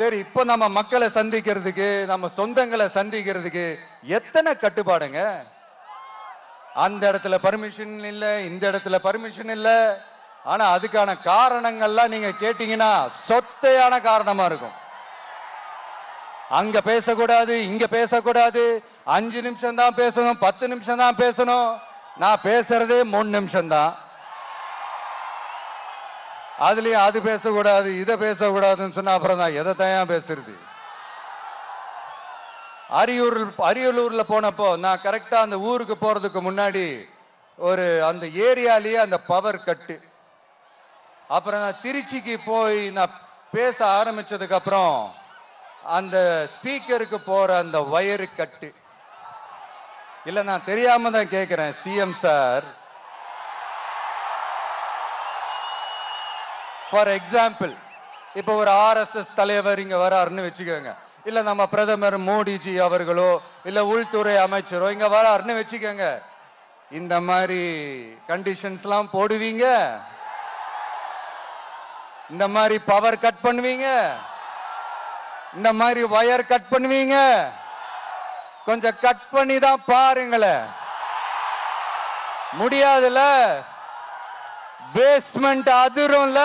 சரி, இப்போ நம்ம மக்களை சந்திக்கிறதுக்கு, நம்ம சொந்தங்களை சந்திக்கிறதுக்கு எத்தனை கட்டுப்பாடுங்க. அந்த இடத்துல பர்மிஷன் இல்ல, இந்த இடத்துல பர்மிஷன் இல்ல. ஆனா அதுக்கான காரணங்கள்லாம் நீங்க கேட்டீங்கன்னா சொத்தையான காரணமா இருக்கும். அங்க பேசக்கூடாது, இங்க பேசக்கூடாது, 5 நிமிஷம் தான் பேசணும், 10 நிமிஷம் தான் பேசணும். நான் பேசுறதே 3 நிமிஷம் தான். அதுலயும் அது பேசக்கூடாது, இதை பேசக்கூடாதுன்னு சொன்னா அப்புறம் தான் எதை தான் பேசுறது. அரியலூர்ல போனப்போ நான் கரெக்டா அந்த ஊருக்கு போறதுக்கு முன்னாடி ஒரு அந்த ஏரியாலேயே அந்த பவர் கட்டு. அப்புறம் நான் திருச்சிக்கு போய் நான் பேச ஆரம்பிச்சதுக்கு அப்புறம் அந்த ஸ்பீக்கருக்கு போற அந்த வயரு கட்டு. இல்ல, நான் தெரியாம தான் கேட்கிறேன் சிஎம் சார். ஃபார் எக்ஸாம்பிள், இப்போ ஒரு ஆர்எஸ்எஸ் தலைவர் இங்க வராருன்னு வச்சுக்கோங்க, இல்ல நம்ம பிரதமர் மோடிஜி அவர்களோ இல்ல உள்துறை அமைச்சரோ இங்க வராருன்னு வச்சுக்கோங்க, இந்த மாதிரி கண்டிஷன்ஸ்லாம் போடுவீங்க, இந்த மாதிரி பவர் கட் பண்ணுவீங்க, இந்த மாதிரி வயர் கட் பண்ணுவீங்க. கொஞ்சம் கட் பண்ணி தான் பாருங்களேன். முடியாதுல, பேஸ்மெண்ட் அதிரும்ல.